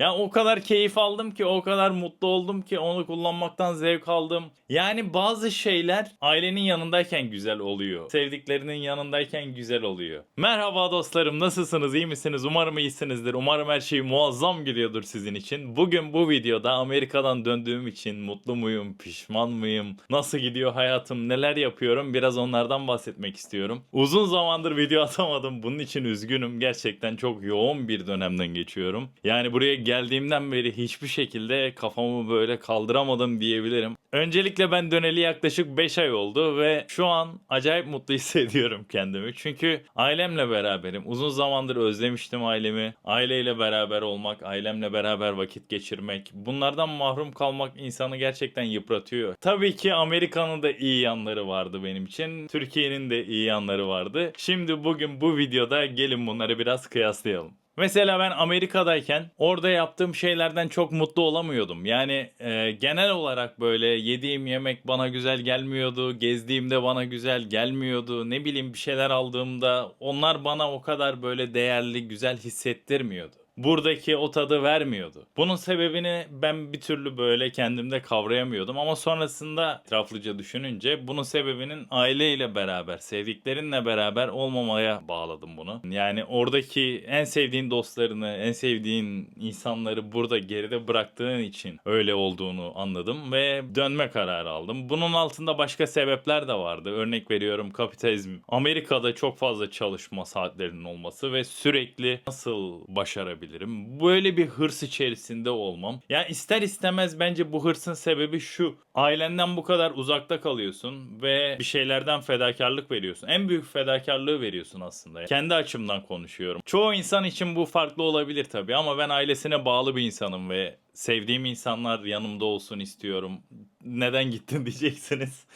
Ya o kadar keyif aldım ki, o kadar mutlu oldum ki, onu kullanmaktan zevk aldım. Yani bazı şeyler ailenin yanındayken güzel oluyor. Sevdiklerinin yanındayken güzel oluyor. Merhaba dostlarım, nasılsınız? İyi misiniz? Umarım iyisinizdir. Umarım her şey muazzam gidiyordur sizin için. Bugün bu videoda Amerika'dan döndüğüm için mutlu muyum, pişman mıyım, nasıl gidiyor hayatım, neler yapıyorum, biraz onlardan bahsetmek istiyorum. Uzun zamandır video atamadım. Bunun için üzgünüm. Gerçekten çok yoğun bir dönemden geçiyorum. Yani buraya geldiğimden beri hiçbir şekilde kafamı böyle kaldıramadım diyebilirim. Öncelikle ben döneli yaklaşık 5 ay oldu ve şu an acayip mutlu hissediyorum kendimi. Çünkü ailemle beraberim. Uzun zamandır özlemiştim ailemi. Aileyle beraber olmak, ailemle beraber vakit geçirmek. Bunlardan mahrum kalmak insanı gerçekten yıpratıyor. Tabii ki Amerika'nın da iyi yanları vardı benim için. Türkiye'nin de iyi yanları vardı. Şimdi bugün bu videoda gelin bunları biraz kıyaslayalım. Mesela ben Amerika'dayken orada yaptığım şeylerden çok mutlu olamıyordum. Yani genel olarak böyle yediğim yemek bana güzel gelmiyordu. Gezdiğimde bana güzel gelmiyordu. Ne bileyim bir şeyler aldığımda onlar bana o kadar böyle değerli, güzel hissettirmiyordu. Buradaki o tadı vermiyordu. Bunun sebebini ben bir türlü böyle kendimde kavrayamıyordum ama sonrasında etraflıca düşününce bunun sebebinin aileyle beraber, sevdiklerinle beraber olmamaya bağladım bunu. Yani oradaki en sevdiğin dostlarını, en sevdiğin insanları burada geride bıraktığın için öyle olduğunu anladım ve dönme kararı aldım. Bunun altında başka sebepler de vardı. Örnek veriyorum, kapitalizm. Amerika'da çok fazla çalışma saatlerinin olması ve sürekli nasıl başarabilirim? Böyle bir hırs içerisinde olmam. Yani ister istemez bence bu hırsın sebebi şu. Ailenden bu kadar uzakta kalıyorsun ve bir şeylerden fedakarlık veriyorsun. En büyük fedakarlığı veriyorsun aslında. Kendi açımdan konuşuyorum. Çoğu insan için bu farklı olabilir tabii ama ben ailesine bağlı bir insanım ve sevdiğim insanlar yanımda olsun istiyorum. Neden gittin diyeceksiniz.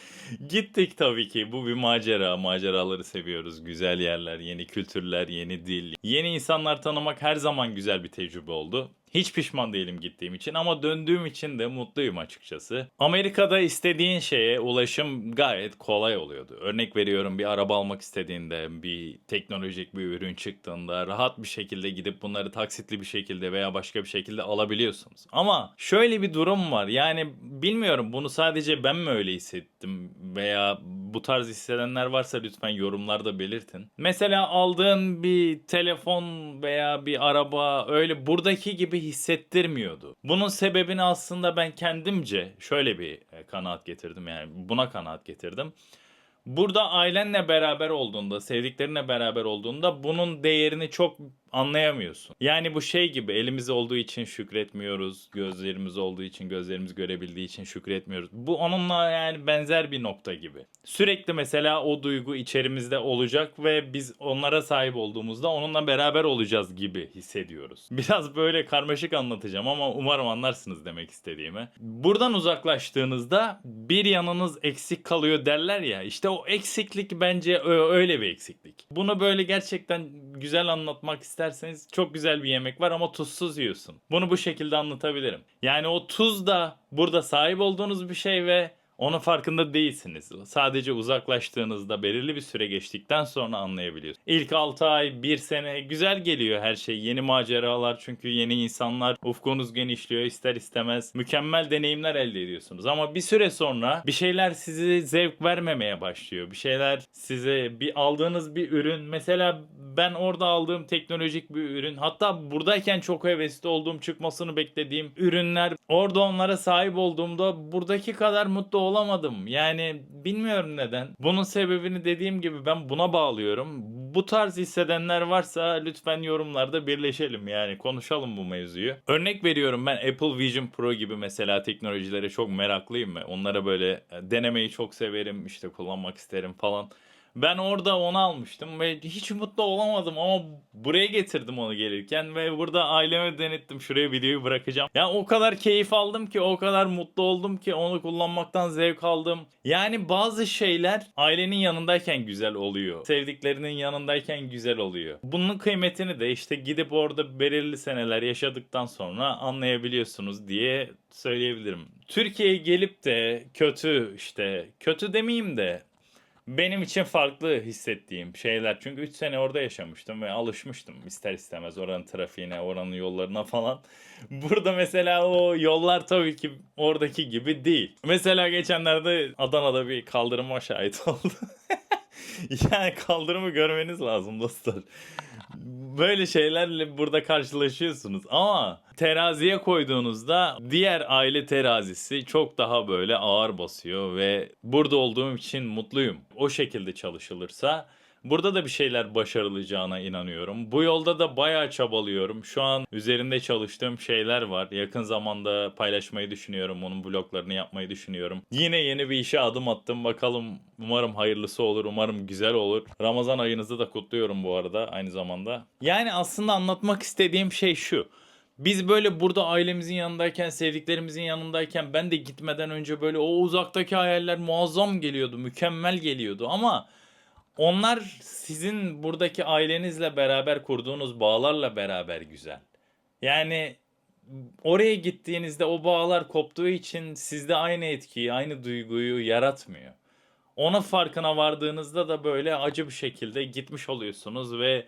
Gittik tabii ki. Bu bir macera. Maceraları seviyoruz. Güzel yerler, yeni kültürler, yeni dil. Yeni insanlar tanımak her zaman güzel bir tecrübe oldu. Hiç pişman değilim gittiğim için ama döndüğüm için de mutluyum açıkçası. Amerika'da istediğin şeye ulaşım gayet kolay oluyordu. Örnek veriyorum, bir araba almak istediğinde, bir teknolojik bir ürün çıktığında rahat bir şekilde gidip bunları taksitli bir şekilde veya başka bir şekilde alabiliyorsunuz. Ama şöyle bir durum var. Yani bilmiyorum, bunu sadece ben mi öyle hissettim veya bu tarz hissedenler varsa lütfen yorumlarda belirtin. Mesela aldığın bir telefon veya bir araba öyle buradaki gibi hissettirmiyordu. Bunun sebebini aslında ben kendimce şöyle bir kanaat getirdim, yani buna kanaat getirdim. Burada ailenle beraber olduğunda, sevdiklerinle beraber olduğunda bunun değerini çok anlayamıyorsun. Yani bu şey gibi, elimiz olduğu için şükretmiyoruz, gözlerimiz olduğu için, gözlerimiz görebildiği için şükretmiyoruz. Bu onunla yani benzer bir nokta gibi. Sürekli mesela o duygu içerimizde olacak ve biz onlara sahip olduğumuzda onunla beraber olacağız gibi hissediyoruz. Biraz böyle karmaşık anlatacağım ama umarım anlarsınız demek istediğimi. Buradan uzaklaştığınızda bir yanınız eksik kalıyor derler ya, işte o eksiklik bence öyle bir eksiklik. Bunu böyle gerçekten güzel anlatmak isterseniz, çok güzel bir yemek var ama tuzsuz yiyorsun. Bunu bu şekilde anlatabilirim. Yani o tuz da burada sahip olduğunuz bir şey ve onun farkında değilsiniz. Sadece uzaklaştığınızda, belirli bir süre geçtikten sonra anlayabiliyorsunuz. İlk 6 ay, 1 sene güzel geliyor her şey. Yeni maceralar, çünkü yeni insanlar, ufkunuz genişliyor, ister istemez mükemmel deneyimler elde ediyorsunuz. Ama bir süre sonra bir şeyler sizi zevk vermemeye başlıyor. Bir şeyler size, bir aldığınız bir ürün, mesela ben orada aldığım teknolojik bir ürün, hatta buradayken çok hevesli olduğum, çıkmasını beklediğim ürünler, orada onlara sahip olduğumda buradaki kadar mutlu olamadım. Yani bilmiyorum neden. Bunun sebebini dediğim gibi ben buna bağlıyorum. Bu tarz hissedenler varsa lütfen yorumlarda birleşelim, yani konuşalım bu mevzuyu. Örnek veriyorum, ben Apple Vision Pro gibi mesela teknolojilere çok meraklıyım ve onlara böyle denemeyi çok severim, işte kullanmak isterim falan. Ben orada onu almıştım ve hiç mutlu olamadım ama buraya getirdim onu gelirken ve burada aileme denettim. Şuraya videoyu bırakacağım. Ya o kadar keyif aldım ki, o kadar mutlu oldum ki, onu kullanmaktan zevk aldım. Yani bazı şeyler ailenin yanındayken güzel oluyor. Sevdiklerinin yanındayken güzel oluyor. Bunun kıymetini de işte gidip orada belirli seneler yaşadıktan sonra anlayabiliyorsunuz diye söyleyebilirim. Türkiye'ye gelip de kötü, işte kötü demeyeyim de benim için farklı hissettiğim şeyler. Çünkü 3 sene orada yaşamıştım ve alışmıştım ister istemez oranın trafiğine, oranın yollarına falan. Burada mesela o yollar tabii ki oradaki gibi değil. Mesela geçenlerde Adana'da bir kaldırıma şahit oldum. Yani kaldırımı görmeniz lazım dostlar. Böyle şeylerle burada karşılaşıyorsunuz ama teraziye koyduğunuzda diğer aile terazisi çok daha böyle ağır basıyor ve burada olduğum için mutluyum. O şekilde çalışılırsa burada da bir şeyler başarılacağına inanıyorum. Bu yolda da bayağı çabalıyorum. Şu an üzerinde çalıştığım şeyler var. Yakın zamanda paylaşmayı düşünüyorum. Onun vloglarını yapmayı düşünüyorum. Yine yeni bir işe adım attım. Bakalım, umarım hayırlısı olur. Umarım güzel olur. Ramazan ayınızı da kutluyorum bu arada aynı zamanda. Yani aslında anlatmak istediğim şey şu. Biz böyle burada ailemizin yanındayken, sevdiklerimizin yanındayken ben de gitmeden önce böyle o uzaktaki hayaller muazzam geliyordu, mükemmel geliyordu ama onlar sizin buradaki ailenizle beraber kurduğunuz bağlarla beraber güzel. Yani oraya gittiğinizde o bağlar koptuğu için sizde aynı etkiyi, aynı duyguyu yaratmıyor. Ona farkına vardığınızda da böyle acı bir şekilde gitmiş oluyorsunuz ve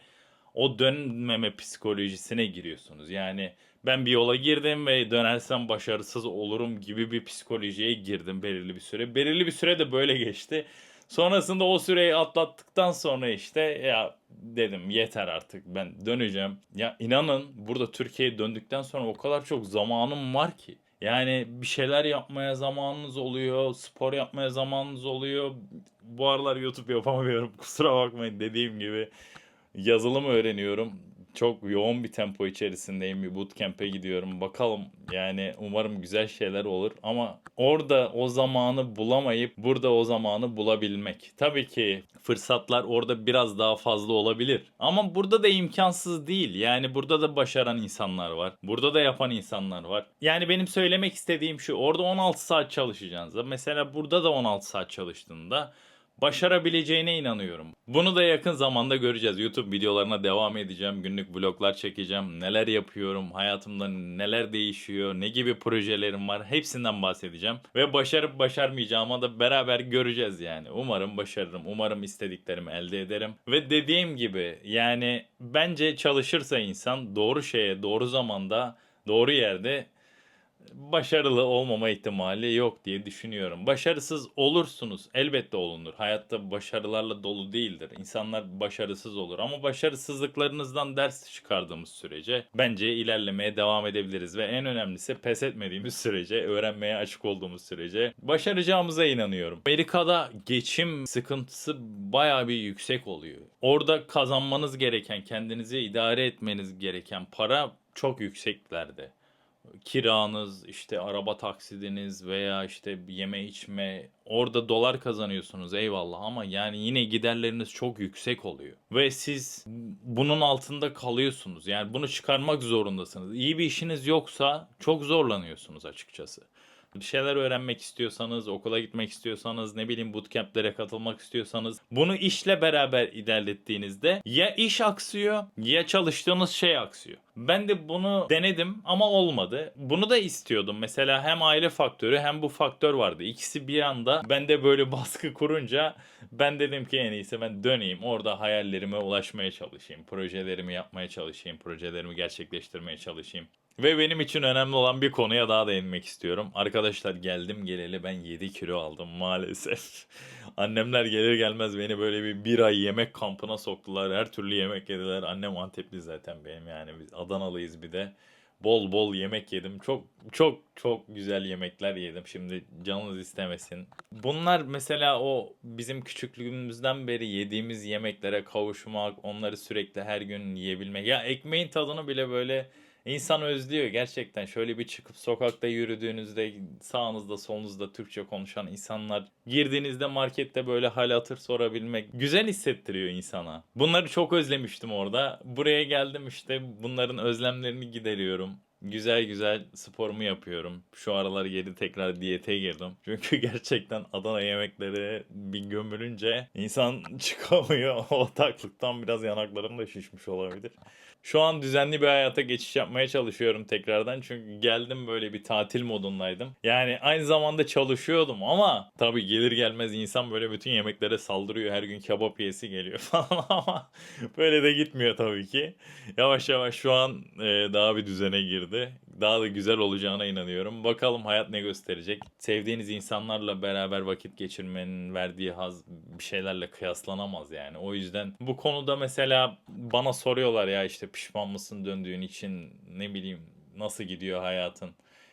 o dönmeme psikolojisine giriyorsunuz. Yani ben bir yola girdim ve dönersem başarısız olurum gibi bir psikolojiye girdim belirli bir süre. Belirli bir süre de böyle geçti. Sonrasında o süreyi atlattıktan sonra işte ya dedim yeter artık ben döneceğim. Ya inanın burada Türkiye'ye döndükten sonra o kadar çok zamanım var ki. Yani bir şeyler yapmaya zamanınız oluyor, spor yapmaya zamanınız oluyor. Bu aralar YouTube yapamıyorum kusura bakmayın, dediğim gibi yazılım öğreniyorum. Çok yoğun bir tempo içerisindeyim. Bir bootcamp'e gidiyorum. Bakalım yani umarım güzel şeyler olur. Ama orada o zamanı bulamayıp burada o zamanı bulabilmek. Tabii ki fırsatlar orada biraz daha fazla olabilir. Ama burada da imkansız değil. Yani burada da başaran insanlar var. Burada da yapan insanlar var. Yani benim söylemek istediğim şu. Orada 16 saat çalışacağınızda mesela burada da 16 saat çalıştığında başarabileceğine inanıyorum. Bunu da yakın zamanda göreceğiz. YouTube videolarına devam edeceğim. Günlük vloglar çekeceğim. Neler yapıyorum, hayatımda neler değişiyor, ne gibi projelerim var, hepsinden bahsedeceğim. Ve başarıp başarmayacağıma da beraber göreceğiz yani. Umarım başarırım. Umarım istediklerimi elde ederim. Ve dediğim gibi yani bence çalışırsa insan doğru şeye, doğru zamanda, doğru yerde başarılı olmama ihtimali yok diye düşünüyorum. Başarısız olursunuz. Elbette olunur. Hayatta başarılarla dolu değildir. İnsanlar başarısız olur ama başarısızlıklarınızdan ders çıkardığımız sürece bence ilerlemeye devam edebiliriz ve en önemlisi pes etmediğimiz sürece, öğrenmeye açık olduğumuz sürece başaracağımıza inanıyorum. Amerika'da geçim sıkıntısı bayağı bir yüksek oluyor. Orada kazanmanız gereken, kendinizi idare etmeniz gereken para çok yükseklerde. Kiranız, işte araba taksidiniz veya işte yeme içme, orada dolar kazanıyorsunuz eyvallah ama yani yine giderleriniz çok yüksek oluyor. Ve siz bunun altında kalıyorsunuz. Yani bunu çıkarmak zorundasınız. İyi bir işiniz yoksa çok zorlanıyorsunuz açıkçası. Bir şeyler öğrenmek istiyorsanız, okula gitmek istiyorsanız, ne bileyim bootcamp'lere katılmak istiyorsanız bunu işle beraber ilerlettiğinizde ya iş aksıyor ya çalıştığınız şey aksıyor. Ben de bunu denedim ama olmadı. Bunu da istiyordum. Mesela hem aile faktörü hem bu faktör vardı. İkisi bir anda bende böyle baskı kurunca ben dedim ki en iyisi ben döneyim. Orada hayallerime ulaşmaya çalışayım. Projelerimi yapmaya çalışayım. Projelerimi gerçekleştirmeye çalışayım. Ve benim için önemli olan bir konuya daha değinmek istiyorum. Arkadaşlar geldim geleli ben 7 kilo aldım maalesef. Annemler gelir gelmez beni böyle bir ay yemek kampına soktular. Her türlü yemek yediler. Annem Antepli zaten benim yani. Biz Adanalıyız bir de. Bol bol yemek yedim. Çok çok çok güzel yemekler yedim. Şimdi canınız istemesin. Bunlar mesela o bizim küçüklüğümüzden beri yediğimiz yemeklere kavuşmak, onları sürekli her gün yiyebilmek. Ya ekmeğin tadını bile böyle İnsan özlüyor gerçekten. Şöyle bir çıkıp sokakta yürüdüğünüzde sağınızda solunuzda Türkçe konuşan insanlar, girdiğinizde markette böyle hal hatır sorabilmek güzel hissettiriyor insana. Bunları çok özlemiştim orada. Buraya geldim işte bunların özlemlerini gideriyorum. Güzel güzel sporumu yapıyorum. Şu aralar geri tekrar diyete girdim. Çünkü gerçekten Adana yemekleri bir gömülünce insan çıkamıyor. O taklıktan biraz yanaklarım da şişmiş olabilir. Şu an düzenli bir hayata geçiş yapmaya çalışıyorum tekrardan. Çünkü geldim böyle bir tatil modundaydım. Yani aynı zamanda çalışıyordum ama tabii gelir gelmez insan böyle bütün yemeklere saldırıyor. Her gün kebap yesi geliyor falan ama böyle de gitmiyor tabii ki. Yavaş yavaş şu an daha bir düzene girdi. Daha da güzel olacağına inanıyorum. Bakalım hayat ne gösterecek. Sevdiğiniz insanlarla beraber vakit geçirmenin verdiği haz bir şeylerle kıyaslanamaz yani. O yüzden bu konuda mesela bana soruyorlar ya işte pişman mısın döndüğün için, ne bileyim nasıl gidiyor hayatın.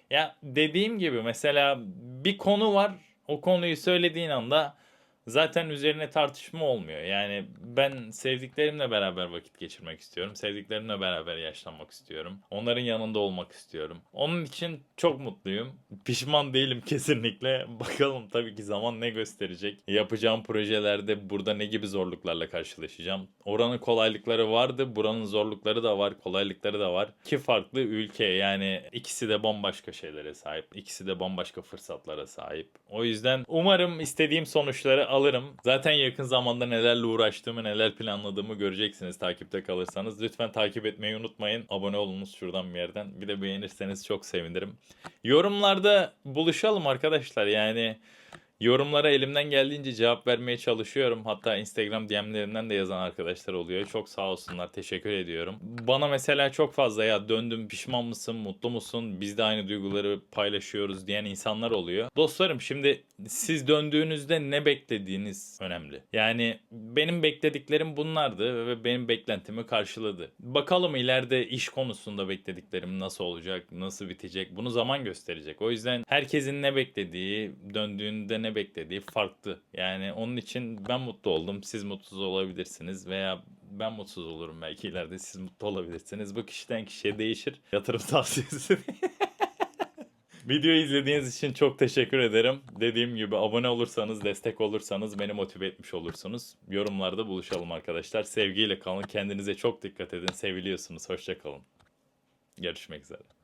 Ya dediğim gibi mesela bir konu var. O konuyu söylediğin anda zaten üzerine tartışma olmuyor. Yani ben sevdiklerimle beraber vakit geçirmek istiyorum. Sevdiklerimle beraber yaşlanmak istiyorum. Onların yanında olmak istiyorum. Onun için çok mutluyum. Pişman değilim kesinlikle. Bakalım tabii ki zaman ne gösterecek. Yapacağım projelerde burada ne gibi zorluklarla karşılaşacağım. Oranın kolaylıkları vardı. Buranın zorlukları da var. Kolaylıkları da var. İki farklı ülke, yani ikisi de bambaşka şeylere sahip. İkisi de bambaşka fırsatlara sahip. O yüzden umarım istediğim sonuçları alırım. Zaten yakın zamanda nelerle uğraştığımı, neler planladığımı göreceksiniz takipte kalırsanız. Lütfen takip etmeyi unutmayın. Abone olunuz şuradan bir yerden. Bir de beğenirseniz çok sevinirim. Yorumlarda buluşalım arkadaşlar. Yani yorumlara elimden geldiğince cevap vermeye çalışıyorum. Hatta Instagram DM'lerinden de yazan arkadaşlar oluyor. Çok sağ olsunlar. Teşekkür ediyorum. Bana mesela çok fazla ya döndüm pişman mısın, mutlu musun? Biz de aynı duyguları paylaşıyoruz diyen insanlar oluyor. Dostlarım, şimdi siz döndüğünüzde ne beklediğiniz önemli. Yani benim beklediklerim bunlardı ve benim beklentimi karşıladı. Bakalım ileride iş konusunda beklediklerim nasıl olacak, nasıl bitecek, bunu zaman gösterecek. O yüzden herkesin ne beklediği, döndüğünde ne beklediği farklı. Yani onun için ben mutlu oldum, siz mutsuz olabilirsiniz veya ben mutsuz olurum belki ileride, siz mutlu olabilirsiniz. Bu kişiden kişiye değişir. Yatırım tavsiyesi değil. Videoyu izlediğiniz için çok teşekkür ederim. Dediğim gibi abone olursanız, destek olursanız beni motive etmiş olursunuz. Yorumlarda buluşalım arkadaşlar. Sevgiyle kalın. Kendinize çok dikkat edin. Seviliyorsunuz. Hoşça kalın. Görüşmek üzere.